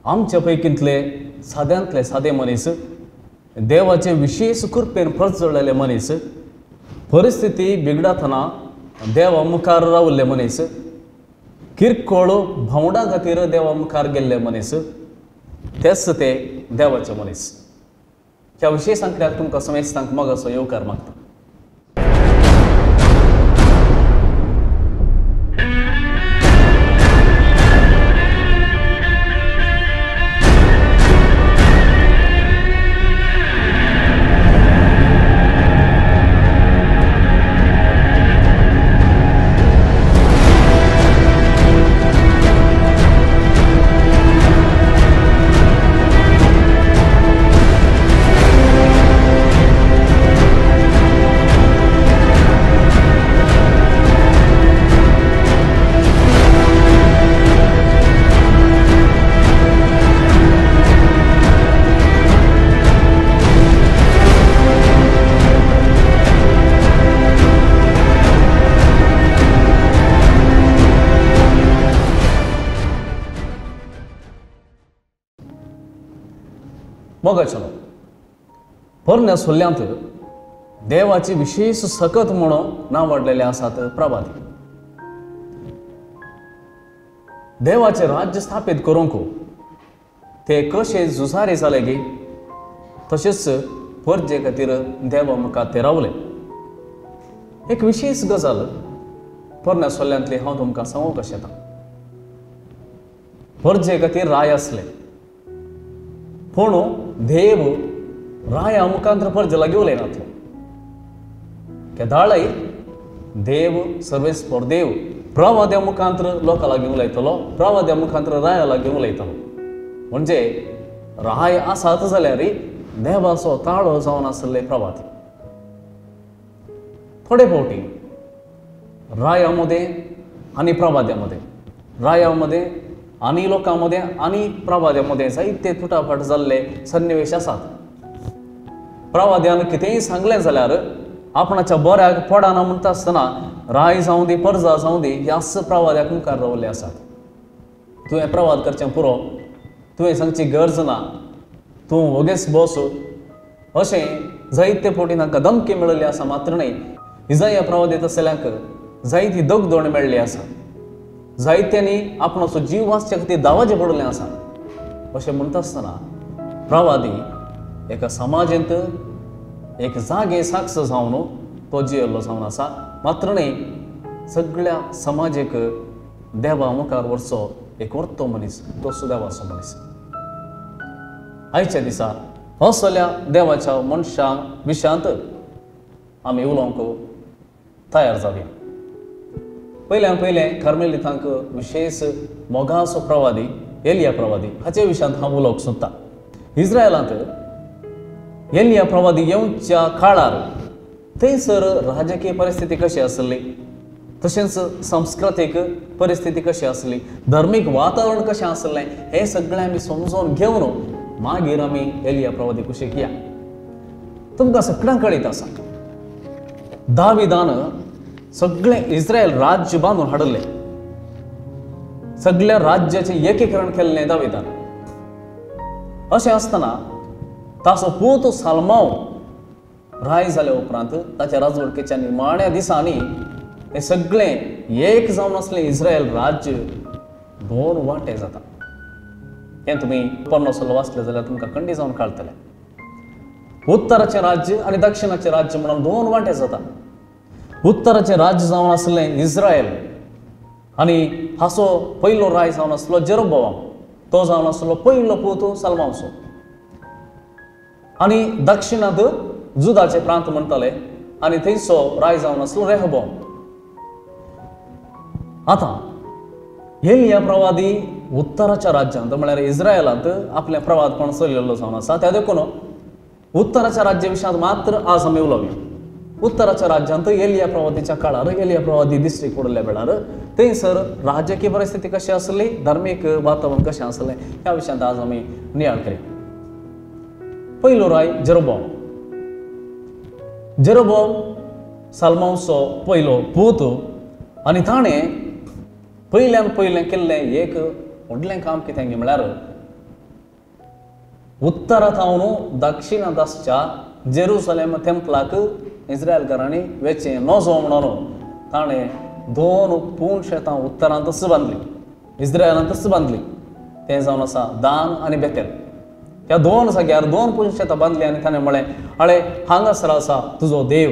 आमच्या पैकींतले साद्यांतले सादे मनीस, देवाचे विशेष कृपेन प्रजळलेले मनीस, परिस्थिती बिगडतना देवा मुखार रावल्ले मनीस, किरकोळ भावंडा खातीर देवा मुखार गेल्ले मनीस, तेच ते देवाचे मनीस. ह्या विशेष सांगल्याक तुमकां समेस्तांक मोगाचो येवकार मागता. मोगाचलो पोरण्या सोल्ल्यांत देवाची विशेष सकत म्हणून नांवाडलेले आसात प्रवादी. देवाचे राज्य स्थापीत करूंक ते कशे झुजारी जाले गे, तशेंच परजे खातीर देवा मुखार ते रावले. एक विशेष गजाल पोरण्या सोल्ल्यांतली हांव तुमकां सांगूंक कशें येता. परजे खातीर राय आसले, पूण देव राया मुखांतर परजेला घेवले नातलो. केदाळय देव सर्वेस्पर देव प्रवाद्या मुखांतर लोकांना घेवन लायतलो, प्रवाद्या मुखांतर रायाला घेवन लायतलो. म्हणजे राय आसात जाल्यार देवाचो ताळो जावन आसले प्रवादी. थोडे फावटी रायामध्ये आनी प्रवाद्यामध्ये, रायामध्ये आनी लोकांमध्ये आनी प्रवाद्यामध्ये जायते तुटाफाट जाल्ले सन्निवेश आसात. प्रवाद्यान कितेंय सांगलें जाल्यार आपणाच्या बऱ्याक पडना म्हणटा आसतना राय जावं दी परजा जावं दी ह्याच प्रवाद्याक मुखार रावल्ले आसात. तुवें प्रवाद करचें पुरो, तुवें सांगची गरज ना, तूं वगेस बस, अशें जायते फावटी तांकां धमकी मेळिल्ली आसा. मात्र न्हय, इजाया प्रवादीत आसल्यांक जायती दगदोड मेळ्ळी आसा. जायत्यांनी आपणाचो जीव वाचच्या खातीर दावाचें पडलें आसा. अशें म्हणटा आसतना प्रवादी एका समाजांत एक जागे साक्ष जावन तो जियेल्लो जावन आसा. मात्र न्हय, सगळ्या समाजाक देवा मुखार व्हरचो एक व्हरतो मनीस, तो सुदेवाचो मनीस. आयच्या दिसा असल्या देवाच्या मनशां विशयांत आमी उलोवंक तयार जावया. पयल्यान पयलें कार्मेलितांक विशेष मोगाचो प्रवादी एलिया प्रवादी हाचे विशयांत हांव उलोवंक सोदतां. इस्रायलांत एलिया प्रवादी येवच्या काळार थंयसर राजकीय परिस्थिती कशी आसली, तशेंच सांस्कृतीक परिस्थिती कशी आसली, धर्मीक वातावरण कशें आसलें, हें सगळें आमी समजून घेवन मागीर आमी एलिया प्रवादी कुशीक या. तुमकां सगळ्यांक कळीत आसा, दाविदान सगळें इस्रायल राज्य बांदून हाडले. सगळ्या राज्याचें एकीकरण केल्लें दाविदान. अशें आसतना ताचो पूत सालमाव राय जाल्या उपरांत ताच्या राजवटकेच्या निमाण्या दिसांनी हें सगळें एक जावन आसलें इस्रायल राज्य दोन वांटे जाता. हें तुमी पन्नासलो वाचलें जाल्यार तुमकां खंडी जावन कळटलें. उत्तराचें राज्य आनी दक्षिणाचें राज्य म्हणून दोन वांटे जाता. उत्तराचें राज्य जावन आसलें इस्रायल आनी हाचो पयलो राय जावन आसलो जेरोबोआम. तो जावन आसलो पयलो पूत सालमावचो. आनी दक्षिणांत जुदाचे प्रांत म्हणटाले आनी थंयचो राय जावन आसलो रेहबोआम. आतां एलिया प्रवादी उत्तराच्या राज्यांत म्हळ्यार इस्रायलांत आपलें प्रवादपण चलिल्लो जावन आसा. त्या देखून उत्तराच्या राज्या विशयांत मात्र आज आमी उलोवया. उत्तराच्या राज्यांत एलिया प्रवादीच्या काळार एलिया प्रवादी दिश्टीक पडल्या वेळार थंयसर राजकीय परिस्थिती कशी आसली, धार्मीक वातावरण कशें आसलें, ह्या विशयांत आज आमी नियाळ करया. पयलो राय जेरोबोआम. जेरोबोआम सालमावचो पयलो पूत आनी ताणें पयल्यान पयलें केल्लें एक व्हडलें काम कितें म्हळ्यार उत्तरात हांव दक्षिण दसच्या जेरुसलेम टेम्पलाक इस्रायलकारांनी वेचे नजो म्हणून ताणें 2 पूण शेतां उत्तरांत तस बांदली, इस्रायलांत तस बांदली. तें जावन आसा दान आनी बेतेल. ह्या 2 जाग्यार 2 पूण शेतां बांदली आनी ताणें म्हळें, अळे हांगासर आसा तुजो देव,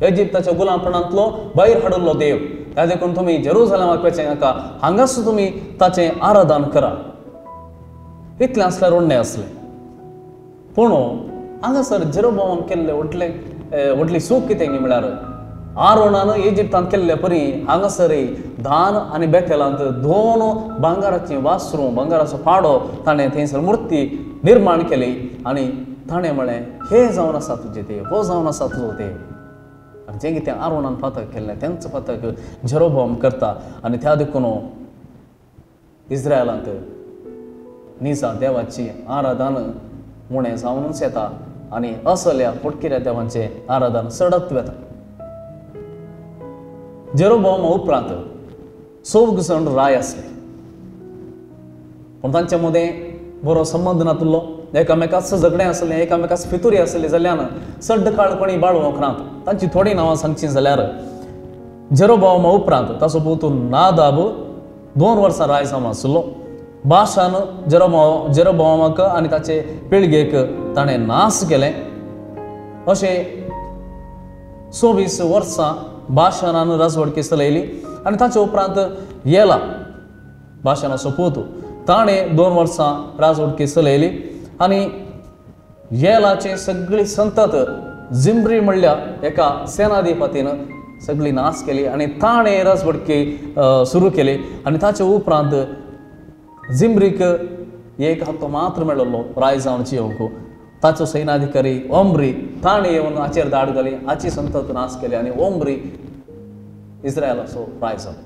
इजिप्ताच्या गुलामपणांतलो भायर हाडिल्लो देव. त्या देखून तुमी जेरुसलेमाक वेचें नाका, हांगाच तुमी ताचें आराधन करा. इतलें आसल्यार उणें असलें. पूण हांगासर जेरोबोआम केल्लें व्हडली चूक कितें म्हळ्यार आरोनान इजिप्तांत केल्ले परी हांगासरय दान आनी बेतेलांत 2 भांगाराचीं वासरूं, भांगाराचो पाडो ताणें थंयसर मुर्ती निर्माण केली आनी ताणें म्हळें, हे जावन आसा तुजें देव, हो जावन आसा तुजो देव. आनी जें कितें आरोनान पातक केल्लें तेंच पातक जेरोबोआम करता. आनी त्या देखून इस्रायलांत निजा देवाची आराधन उणें जावनूच येता आनी असल्या फटकिऱ्या देवाचें आराधन सडत वता. जेरोबोआमा उपरांत 4 जाण राय आसले, पूण तांचे मदें बरो संबंद नासलो. एकामेकाच झगडें आसलें, एकामेकाच फितुरी आसली जाल्यान सड्ड काळपणी बाळोवंक नात. तांची थोडीं नांवां सांगचीं जाल्यार जेरोबोआमा उपरांत ताचो पुतू नादाब 2 वर्सां राय जावन आसलो. बाशान जेरोबोआमाक आनी ताचे पिळगेक ताणें नास केलें. अशें 24 वर्सां बाशानान राजवडकी चलयली आनी ताचे उपरांत येला बाशानाचो पुतू ताणें 2 वर्सां राजवडकी चलयली आनी येलाची सगळी संतत जिम्री म्हणल्या एका सेनाधिपतीन सगळी नास केली आनी ताणें राजवडकी सुरू केली. आनी ताचे उपरांत जिम्रीक एक हप्तो मात्र मेळिल्लो राय जावन जियोंक. ताचो सैनाधिकारी ओम्री ताणें येवन हाचेर धाड घाली, हाची संतत नास केली आनी ओम्री इस्रायलाचो राय जालो.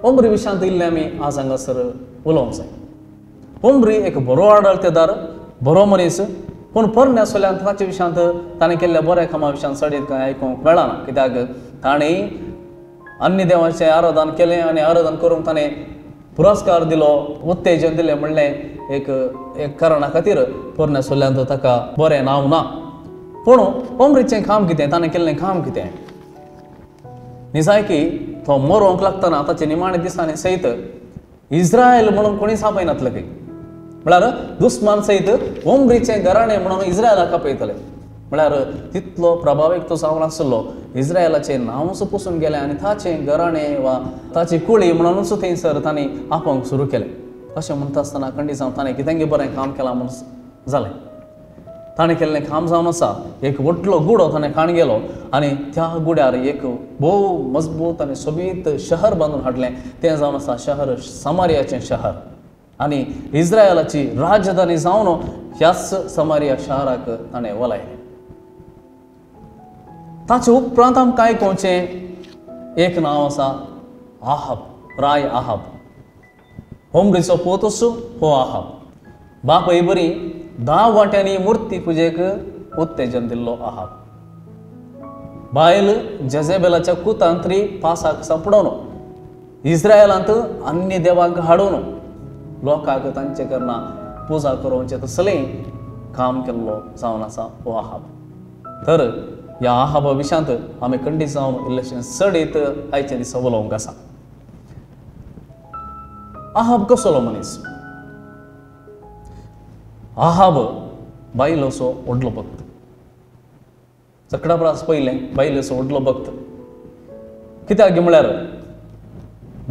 ओम्री विशयांत इल्लें आमी आज हांगासर उलोवंक जाय. ओम्री एक बरो आडळतेदार, बरो मनीस, पूण पोरण्या सोल्यांत ताचे विशयांत ताणें केल्ल्या बऱ्या कामा विशयांत चडीत कांय आयकूंक मेळना. कित्याक ताणें अन्य देवाचें आराधन केलें आनी आराधन करूंक ताणें पुरस्कार दिलो, उत्तेजन दिलें म्हणलें एक कारणा खातीर पोरण्या सोल्यांत ताका बरें नांव ना. पूण ओम्रीचें काम कितें, ताणें केल्लें काम कितें? निजायकी तो मरोंक लागतना ताचे निमाणे दिसांनी सयत इस्रायल म्हणून कोणीच आपयनातलें खंय. म्हळ्यार दुस्मान सयत ओम्रीचें घराणें म्हणून इस्रायलाक आपयतले. म्हळ्यार तितलो प्रभावीक तो जावन आसलो. इस्रायलाचें नांवच पुसून गेलें आनी ताचें घराणें वा ताची कुळी म्हणूनच थंयसर तांणी आपोवंक सुरू केलें. अशें म्हणटा आसतना खंडी जावन ताणें कितें बरें काम केलां म्हणून जालें. ताणें केल्लें काम जावन आसा एक व्हडलो गुडो ताणें खाण गेलो आनी त्या गुड्यार एक भोव मजबूत आनी सोबीत शहर बांदून हाडलें. तें जावन आसा शहर समारियाचें शहर आनी इस्रायलाची राजधानी जावन ह्याच समारिया शहराक ताणें वलायलें. ताचे उपरांत आमकां आयकुचें एक नांव आसा आहाब, राय आहाब. ओम्रीचो पोतूस हो आहाब. बापाय बरी 10 वाट्यांनी मुर्ती पुजेक उत्तेजन दिल्लो आहाब. बायल जेजेबेलाच्या कुतांतरी पासाक सांपडोवन इस्रायलांत अन्य देवांक हाडून लोकांक तांचे करना पुजा करोवचें तसलें काम केल्लो जावन आसा हो आहाब. तर ह्या आहाबा विशयांत आमी खंडीत जावन इल्लेशें चडीत आयचे दिसा उलोवंक आसा. आहाब कसलो मनीस? आहाब बायलोचो व्हडलो भक्त. चकडा प्रास पयलें बायलेचो व्हडलो भक्त. कित्याक म्हळ्यार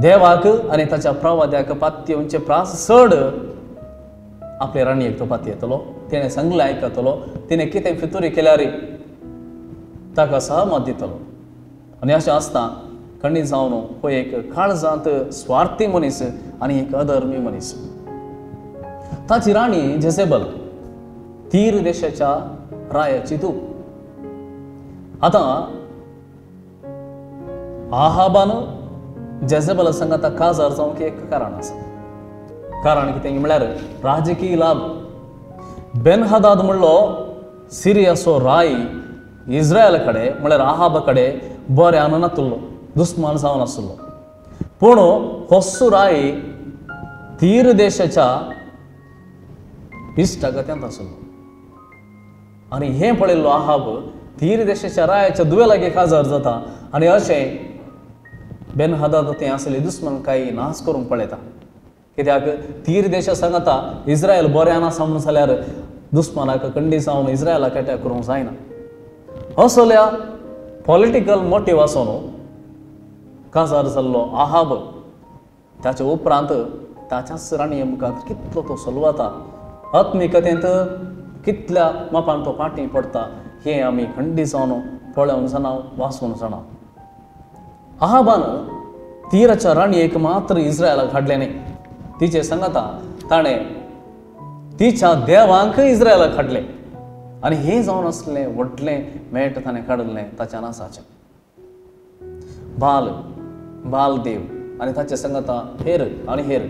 देवाक आनी ताच्या प्रवाद्याक पातयेवचे प्रास चड आपले राणयेक तो पातयेतलो. तिणें सांगलें आयकतलो. तिणें कितें फितुरी केल्यार ताका सहमत दितलो. आनी अशें आसता खंडीत जावन हो एक काळजांत स्वार्थी मनीस आनी एक अधर्मी मनीस. ताची राणी जेजेबल तीर देशाच्या रायाची धूव. आतां आहाबान जेजेबला संगता काजार जावंक एक कारण आसा. कारण कितें म्हळ्यार राजकीय लाभ. बेनहदाद म्हणलो सिरियाचो राय इस्रायल कडेन म्हळ्यार आहाबा कडेन बऱ्यान नातुल्लो, दुस्मान जावन आसलो. पूण होसू राय तीर देशाच्या इश्टागत्यांत आसलो आनी हें पळयल्लो आहाब तीर देशाच्या रायाच्या दुवे लागीं काजार जाता आनी अशें बेन हदाद तें आसले दुस्मन काही नाश करूंक पळयता कित्याक तीर देश सांगता इस्रायल बरें आसा म्हणून जाल्यार दुस्मनाक खंडी जावन इस्रायलाक अटॅक करूंक जायना असल्या पॉलिटिकल मोटीव आसून काजार जाल्लो आहाब ताचे उपरांत ताच्याच राणये मुखार कितलो तो सलवता आत्मिकतेंत कितल्या मापान तो फाटीं पडटा हें आमी खंडी जावन पळोवंक जाणा वाचूंक जाणा आहाबान तीराच्या राणयेक मात्र इस्रायलाक हाडलें न्ही तिचे सांगता ताणें तिच्या देवांक इस्रायलाक हाडलें आनी हें जावन आसलें व्हडलें मेट ताणें काडलें ताच्या नासाचें बाल देव आनी ताचे सांगता हेर आनी हेर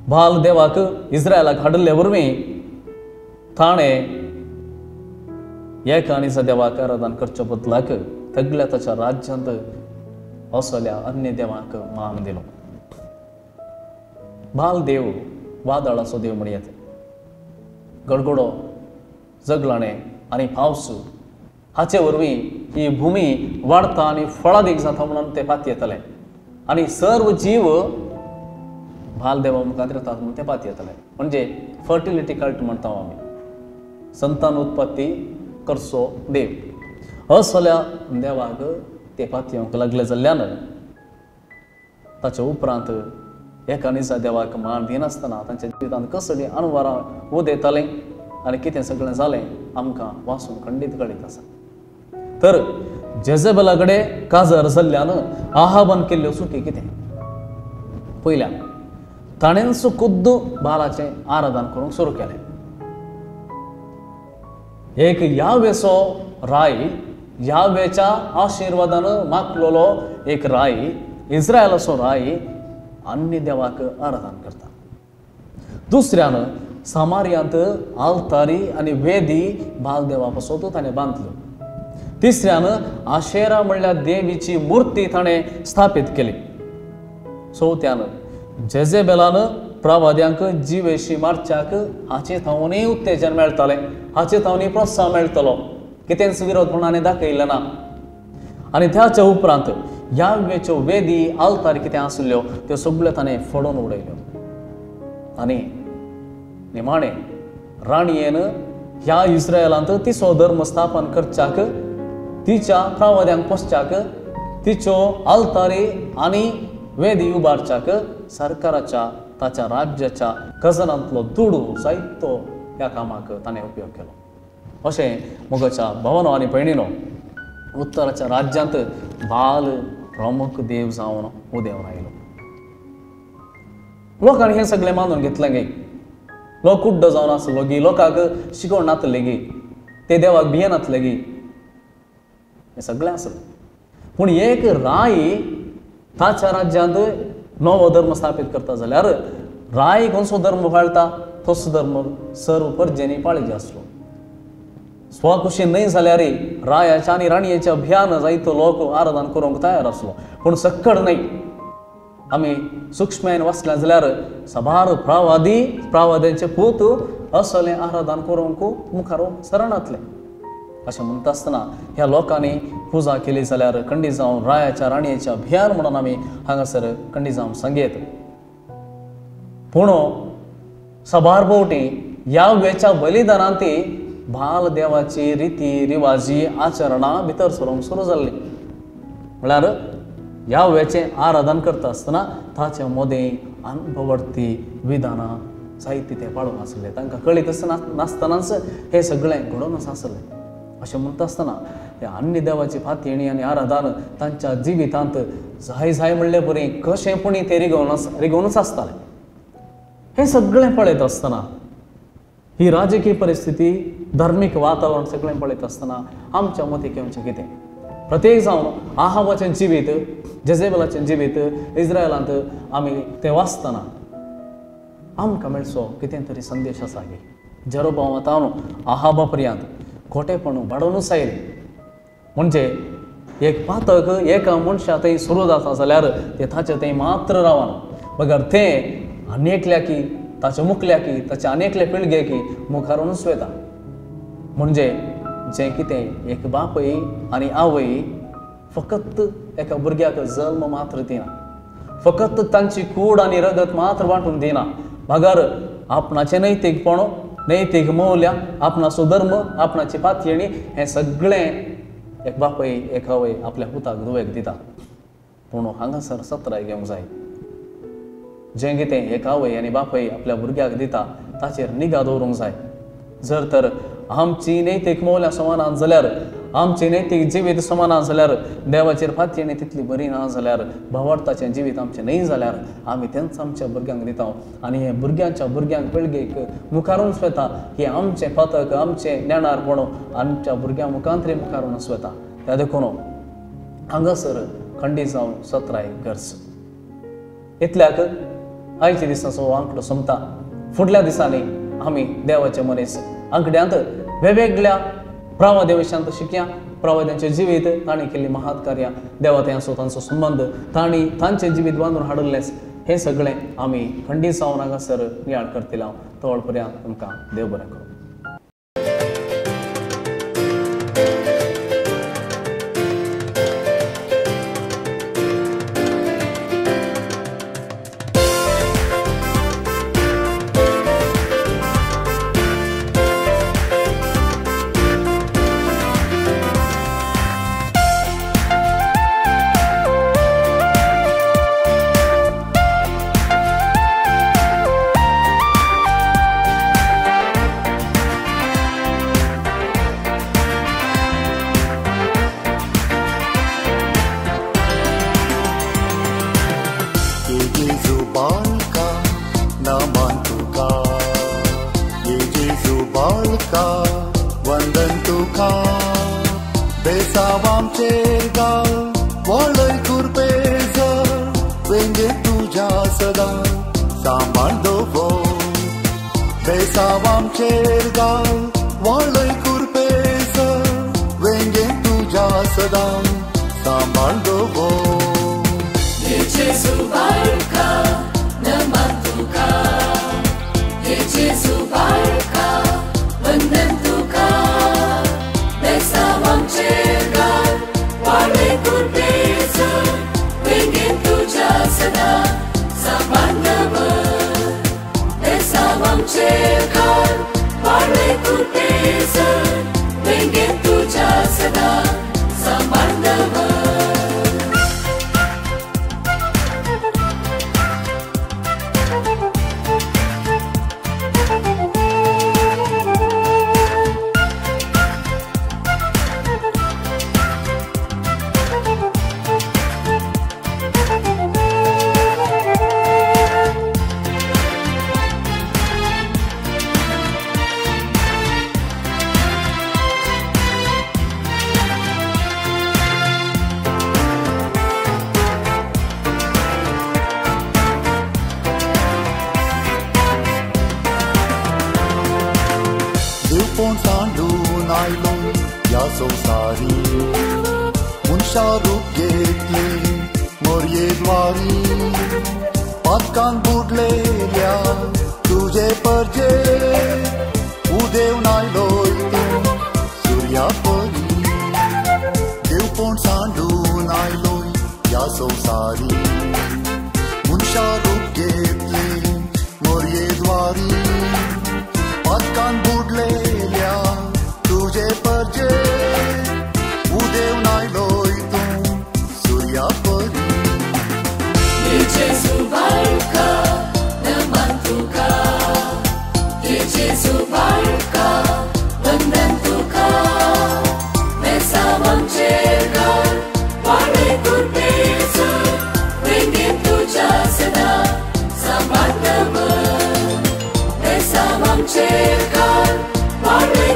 बाल देवाक इस्रायलाक हाडले वरवीं ताणें एका आनीच्या देवाक आराधन करचे बदलाक सगळ्या ताच्या राज्यांत असल्या अन्य देवांक मान दिलो बाल देव वादळाचो देव म्हणयात गडगडो जगलाणें आनी पावस हाचे वरवीं ही भुमी वाडता आनी फळां दीक जाता म्हणून ते पाती येतले आनी सर्व जीव बाल देवा मुखार येतात म्हणून ते पाती येतले म्हणजे फर्टिलिटी कल्ट म्हणटा आमी संतान उत्पत्ती करचो देव असल्या देवाक ते पातयेवंक लागले जाल्ल्यान ताचे उपरांत एका निजा देवाक मान दिनासतना तांच्या जिवितांत कसली अनवरां उदेतालें आनी कितें सगळें जालें आमकां वाचून खंडीत कळीत आसा तर जेजेबेला कडेन काजार जाल्ल्यान आहाबान केल्ल्यो चुकी कितें पयल्या ताणें खुद्द बालाचें आराधन करूंक सुरू केलें एक यावेचो राय यावेच्या आशिर्वादान मागलोलो एक राय इस्रायलाचो राय अन्य देवाक आराधन करता दुसऱ्यान सामारियांत आल्तारी आनी वेदी बाल देवा पासत ताणें बांदल्यो तिसऱ्यान आशेरा म्हणल्यार देवीची मूर्ती ताणें स्थापीत केली चवथ्यान जेजेबेलान प्रवाद्यांक जिवेशी मारच्याक हाचे थावनी उत्तेजन मेळटालें हाचे थावनी प्रोत्साहन मेळटलो कितेंच विरोध म्हणून दाखयलें ना आनी त्याच्या उपरांत यावेच्यो वेदी आल्तारी कितें आसल्यो त्यो सगळ्यो ताणें फोडून उडयल्यो आनी निमाणें राणयेन ह्या इस्रायलांत तिचो धर्म स्थापन करच्याक तिच्या प्रवाद्यांक पोसच्याक तिच्यो आल्तारी आनी वेदी उबारच्याक सरकाराच्या ताच्या राज्याच्या खजनांतलो दुडू जायतो ह्या कामाक ताणें उपयोग केलो अशें मोगाच्या भावानो आनी भयणीनो उत्तराच्या राज्यांत बाल प्रमुख देव जावन उदेंवन आयलो लोकांनी हें सगळें मानून घेतलें गे लोक कुड्ड जावन आसलो गी लोकांक शिकोवण नातले गी ते देवाक भियेनातले गी हें सगळें आसलें पूण एक राय ताच्या राज्यांत नवो धर्म स्थापीत करता जाल्यार राय खंयचो धर्म पाळटा तोच धर्म सर्व परजेनी पाळिजे आसलो स्वखुशीन न्हय जाल्यार रायाच्या आनी राणयेच्या भियान जायतो लोक आराधन करूंक तयार आसलो पूण सक्कड न्हय आमी सूक्ष्मायेन वाचलें जाल्यार सबार प्रवाद्यांचे पूत असलें आराधन करूंक मुखार सरणातले अशें म्हणटा आसतना ह्या लोकांनी पुजा केली जाल्यार खंडी जावन रायाच्या राणयेच्या भियान म्हणून आमी हांगासर खंडी जावन सांगेत पूण सबार भोवटी यावेच्या बलिदानांत बाल देवाची रिती रिवाजी आचरणां भितर सरूंक सुरू जाल्ली म्हळ्यार यावेचें आराधन करता आसतना ताचे मदें अनुभवर्थी विधानां जायती ते पाळून आसले तांकां कळीत नासतनाच हें सगळें घडोवन आसलें अशें म्हणटा आसतना ह्या अन्य देवाची फातयणी आनी आराधन तांच्या जिवितांत जाय म्हणले बरी कशेंपणी ते रिगोवनूच आसतालें हें सगळें पळयत आसतना ही राजकीय परिस्थिती धार्मीक वातावरण सगळें पळयत आसतना आमच्या मतीक येवचें कितें प्रत्येक जावन आहाबाचें जिवीत जेजेबेलाचें जिवीत इस्रायलांत आमी तें वाचतना आमकां मेळचो कितें तरी संदेश आसा गे जेरोबामातान आहाबा पर्यंत खोटेपण वाडोवनूच आयलें म्हणजे एक पातक एका मनशा थंय सुरू जाता जाल्यार तें ताचें थंय मात्र रावना मगर तें आनी एकल्या की ताच्या मुखल्याकी ताच्या अनेकले पिळगेकी मुखारूनच वता. म्हणजे जे कितें एक बापय आनी आवय फकत एका भुरग्याक जल्म मात्र दिना, फकत तांची कूड आनी रगत मात्र वांटून दिना, भागार आपणाचें नैतीकपण, नैतीक मौल्या, आपणाचो धर्म, आपणाची पातयेणी हें सगळें एक बापय एक आवय आपल्या पुताक धुवेक दिता. पूण हांगासर सत्राय घेवंक जाय. जें कितें एक आवय आनी बापय आपल्या भुरग्याक दिता ताचेर निगा दवरूंक जाय. जर तर आमची नैतीक मौल्यां समानान जाल्यार, आमची नैतीक जिवीत समानान जाल्यार, देवाचेर फातयेणी तितली बरी ना जाल्यार, भावार्थाचें जिवीत आमचें न्ही जाल्यार आमी तेंच आमच्या भुरग्यांक दिता आनी हे भुरग्यांच्या भुरग्यांक पिळगेक मुखारूनच वता की आमचें पातक, आमचें ज्ञानारपण आमच्या भुरग्यां मुखांतरी मुखारूनच वता. त्या देखून हांगासर खंडी जावन सत्राय गरज. इतल्याक आयच्या दिसाचो आंकडो सोंपता. फुडल्या दिसांनी आमी देवाचे मनीस आंकड्यांत वेगवेगळ्या प्रवाद्याविशयांत शिकया. प्रवाद्यांचें जिवीत, तांणी केल्ली महात कार्यां, देवात्यांचो तांचो संबंध, तांणी तांचें जिवीत बांदून हाडलें, हें सगळें आमी खंडी जावन हांगासर नियाळ करतले. तोळ पर्यंत तुमकां देव बरें करूं. Cercar, vale